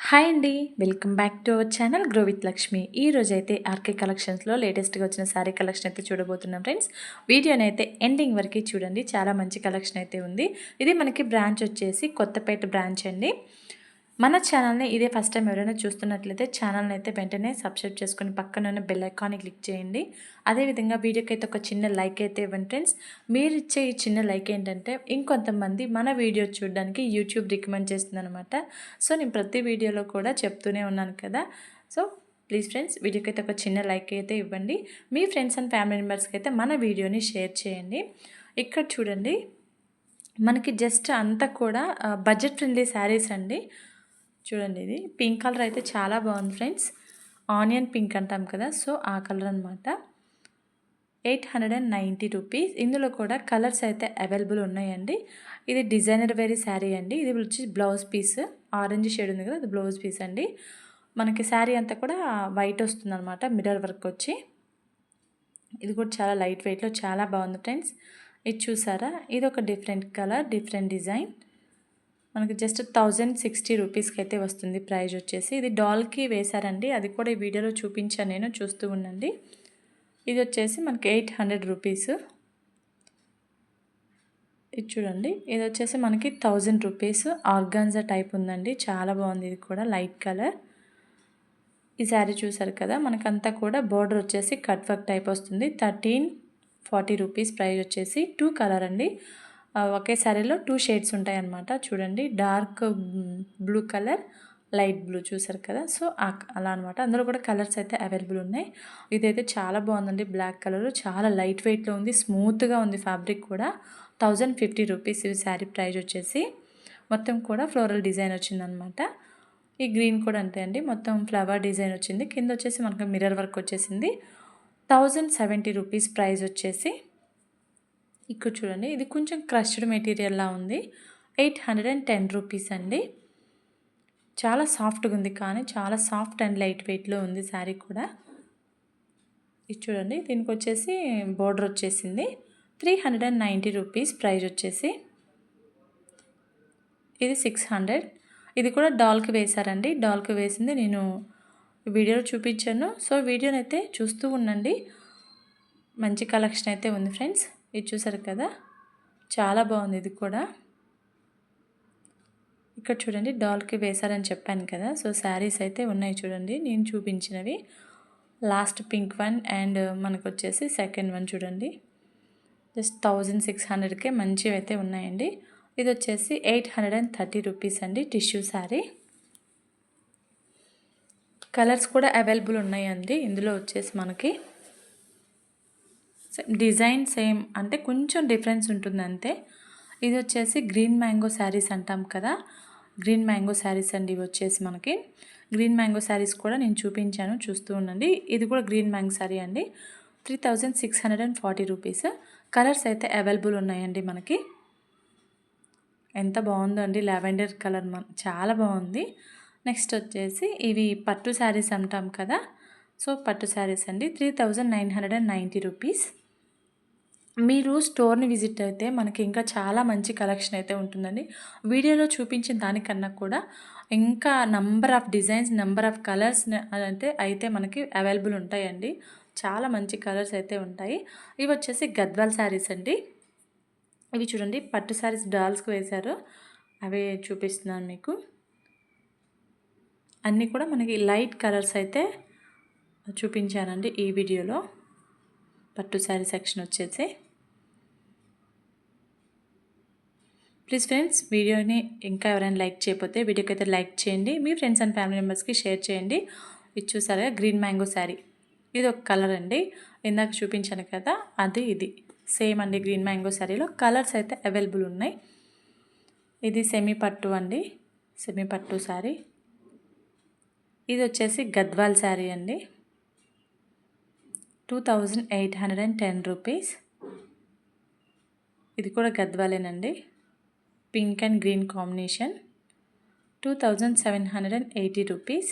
Hi అండి. Welcome back to our channel grow with Lakshmi. ఈ రోజైతే ఆర్కే కలెక్షన్స్‌లో లేటెస్ట్‌గా వచ్చిన శారీ కలెక్షన్ అయితే చూడబోతున్నాం ఫ్రెండ్స్. వీడియోనైతే ఎండింగ్ వరకు చూడండి. చాలా మంచి కలెక్షన్ అయితే ఉంది. ఇది మనకి బ్రాంచ్ వచ్చేసి కొత్తపేట బ్రాంచ్ అండి. మన ఛానల్‌ని ఇదే ఫస్ట్ టైం ఎవరైనా చూస్తున్నట్లయితే ఛానల్‌ని అయితే వెంటనే సబ్స్క్రైబ్ చేసుకొని పక్కన ఉన్న బెల్ ఐకాన్ని క్లిక్ చేయండి. అదేవిధంగా వీడియోకి అయితే ఒక చిన్న లైక్ అయితే ఇవ్వండి ఫ్రెండ్స్. మీరు ఇచ్చే ఈ చిన్న లైక్ ఏంటంటే ఇంకొంతమంది మన వీడియో చూడడానికి యూట్యూబ్ రికమెండ్ చేస్తుందనమాట. సో నేను ప్రతి వీడియోలో కూడా చెప్తూనే ఉన్నాను కదా. సో ప్లీజ్ ఫ్రెండ్స్ వీడియోకి అయితే ఒక చిన్న లైక్ అయితే ఇవ్వండి. మీ ఫ్రెండ్స్ అండ్ ఫ్యామిలీ మెంబర్స్కి అయితే మన వీడియోని షేర్ చేయండి. ఇక్కడ చూడండి, మనకి జస్ట్ అంతా కూడా బడ్జెట్ ఫ్రెండ్లీ శారీస్ అండి. చూడండి, ఇది పింక్ కలర్ అయితే చాలా బాగుంది ఫ్రెండ్స్. ఆనియన్ పింక్ అంటాం కదా, సో ఆ కలర్ అనమాట. 890 రూపీస్. ఇందులో కూడా కలర్స్ అయితే అవైలబుల్ ఉన్నాయండి. ఇది డిజైనర్ వేరీ శారీ అండి. ఇది వచ్చి బ్లౌజ్ పీస్, ఆరెంజ్ షేడ్ ఉంది కదా, అది బ్లౌజ్ పీస్ అండి. మనకి శారీ అంతా కూడా వైట్ వస్తుంది అనమాట, మిర్రర్ వర్క్ వచ్చి. ఇది కూడా చాలా లైట్ వెయిట్లో చాలా బాగుంది ఫ్రెండ్స్. ఇది చూసారా, ఇది ఒక డిఫరెంట్ కలర్, డిఫరెంట్ డిజైన్. మనకి జస్ట్ 1060 రూపీస్కి అయితే వస్తుంది ప్రైజ్ వచ్చేసి. ఇది డాల్కి వేశారండి, అది కూడా ఈ వీడియోలో చూపించాను నేను, చూస్తూ ఉండండి. ఇది వచ్చేసి మనకి 800 రూపీస్. ఇది చూడండి, ఇది వచ్చేసి మనకి 1000 రూపీస్. ఆర్గాన్జా టైప్ ఉందండి, చాలా బాగుంది. ఇది కూడా లైట్ కలర్. ఈ శారీ చూసారు కదా, మనకంతా కూడా బోర్డర్ వచ్చేసి కట్ వర్క్ టైప్ వస్తుంది. 1340 రూపీస్ ప్రైస్ వచ్చేసి. 2 కలర్ అండి, ఒకే శారీలో 2 షేడ్స్ ఉంటాయన్నమాట. చూడండి, dark blue colour, light blue చూసారు కదా. సో అలా అనమాట. అందులో కూడా కలర్స్ అయితే అవైలబుల్ ఉన్నాయి. ఇదైతే చాలా బాగుందండి, బ్లాక్ కలర్, చాలా లైట్ వెయిట్లో ఉంది, స్మూత్గా ఉంది ఫ్యాబ్రిక్ కూడా. 1050 రూపీస్ ఈ శారీ ప్రైస్ వచ్చేసి. మొత్తం కూడా ఫ్లోరల్ డిజైన్ వచ్చిందనమాట. ఈ గ్రీన్ కూడా అంతే అండి, మొత్తం ఫ్లవర్ డిజైన్ వచ్చింది. కింద వచ్చేసి మనకు మిర్రర్ వర్క్ వచ్చేసింది. 1070 రూపీస్ ప్రైస్ వచ్చేసి. ఇక్కడ చూడండి, ఇది కొంచెం క్రష్డ్ మెటీరియల్లా ఉంది. 810 రూపీస్ అండి. చాలా సాఫ్ట్గా ఉంది, కానీ చాలా సాఫ్ట్ అండ్ లైట్ వెయిట్లో ఉంది శారీ కూడా. ఇది చూడండి, దీనికి వచ్చేసి బోర్డర్ వచ్చేసింది. 390 రూపీస్ ప్రైస్ వచ్చేసి. ఇది 600. ఇది కూడా డాల్కి వేశారండి. డాల్కి వేసింది నేను వీడియోలో చూపించాను. సో వీడియోని అయితే చూస్తూ ఉండండి. మంచి కలెక్షన్ అయితే ఉంది ఫ్రెండ్స్. ఇది చూసారు కదా, చాలా బాగుంది. ఇది కూడా ఇక్కడ చూడండి, డాల్కి వేశారని చెప్పాను కదా. సో శారీస్ అయితే ఉన్నాయి చూడండి, నేను చూపించినవి. లాస్ట్ పింక్ వన్ అండ్ మనకు వచ్చేసి సెకండ్ వన్ చూడండి. జస్ట్ 1600కే మంచివి అయితే ఉన్నాయండి. ఇది వచ్చేసి 830 రూపీస్ అండి, టిష్యూ శారీ. కలర్స్ కూడా అవైలబుల్ ఉన్నాయండి ఇందులో వచ్చేసి. మనకి డిజైన్ సేమ్, అంటే కొంచెం డిఫరెన్స్ ఉంటుంది అంతే. ఇది వచ్చేసి గ్రీన్ మ్యాంగో శారీస్ అంటాం కదా, గ్రీన్ మ్యాంగో శారీస్ అండి. ఇవి వచ్చేసి మనకి గ్రీన్ మ్యాంగో శారీస్ కూడా నేను చూపించాను, చూస్తూ ఉండండి. ఇది కూడా గ్రీన్ మ్యాంగో శారీ అండి. 3640 రూపీస్. కలర్స్ అయితే అవైలబుల్ ఉన్నాయండి మనకి. ఎంత బాగుందో అండి, లావెండర్ కలర్, చాలా బాగుంది. నెక్స్ట్ వచ్చేసి ఇవి పట్టు శారీస్ అంటాం కదా, సో పట్టు శారీస్ అండి. 3990 రూపీస్. మీరు స్టోర్ని విజిట్ అయితే మనకి ఇంకా చాలా మంచి కలెక్షన్ అయితే ఉంటుందండి. వీడియోలో చూపించిన దానికన్నా కూడా ఇంకా number of designs, number of colours అయితే మనకి అవైలబుల్ ఉంటాయండి. చాలా మంచి కలర్స్ అయితే ఉంటాయి. ఇవి వచ్చేసి గద్వాల్ శారీస్ అండి. ఇవి చూడండి, పట్టు శారీస్ డాల్స్కి వేశారు, అవి చూపిస్తున్నాను మీకు. అన్నీ కూడా మనకి లైట్ కలర్స్ అయితే చూపించానండి ఈ వీడియోలో. పట్టు శారీ సెక్షన్ వచ్చేసి. ప్లీజ్ ఫ్రెండ్స్, వీడియోని ఇంకా ఎవరైనా లైక్ చేయకపోతే వీడియోకి అయితే లైక్ చేయండి. మీ ఫ్రెండ్స్ అండ్ ఫ్యామిలీ మెంబర్స్కి షేర్ చేయండి. ఇది చూసారా, గ్రీన్ మ్యాంగో శారీ. ఇది ఒక కలర్ అండి, ఇందాక చూపించాను కదా, అది ఇది సేమ్ అండి. గ్రీన్ మ్యాంగో శారీలో కలర్స్ అయితే అవైలబుల్ ఉన్నాయి. ఇది సెమీ పట్టు అండి, సెమీ పట్టు శారీ. ఇది వచ్చేసి గద్వాల్ శారీ అండి. 2810 రూపీస్. ఇది కూడా గద్వాలేనండి, pink and green combination. 2780 rupees.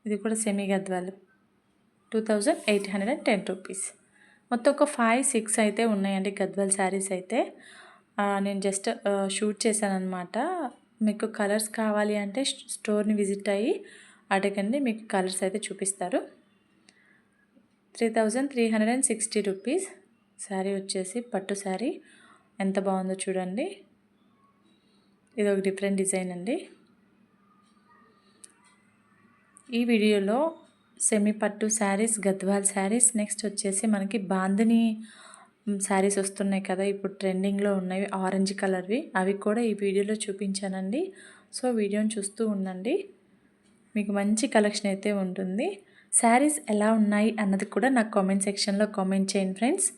ఇది కూడా సెమీ గద్వాల్, 2810 రూపీస్. మొత్తం ఒక 5-6 అయితే ఉన్నాయండి గద్వాల్ శారీస్ అయితే. నేను జస్ట్ షూట్ చేశాను అనమాట మీకు కలర్స్ కావాలి అంటే స్టోర్ని విజిట్ అయ్యి అడగండి, మీకు కలర్స్ అయితే చూపిస్తారు. 3360 రూపీస్. శారీ వచ్చేసి పట్టు శారీ, ఎంత బాగుందో చూడండి. ఇది ఒక డిఫరెంట్ డిజైన్ అండి. ఈ వీడియోలో సెమీ పట్టు శారీస్, గద్వాల్ శారీస్, నెక్స్ట్ వచ్చేసి మనకి బాందిని శారీస్ వస్తున్నాయి కదా, ఇప్పుడు ట్రెండింగ్లో ఉన్నవి ఆరెంజ్ కలర్వి, అవి కూడా ఈ వీడియోలో చూపించానండి. సో వీడియోని చూస్తూ ఉండండి, మీకు మంచి కలెక్షన్ అయితే ఉంటుంది. శారీస్ ఎలా ఉన్నాయి అన్నది కూడా నాకు కామెంట్ సెక్షన్లో కామెంట్ చేయండి ఫ్రెండ్స్.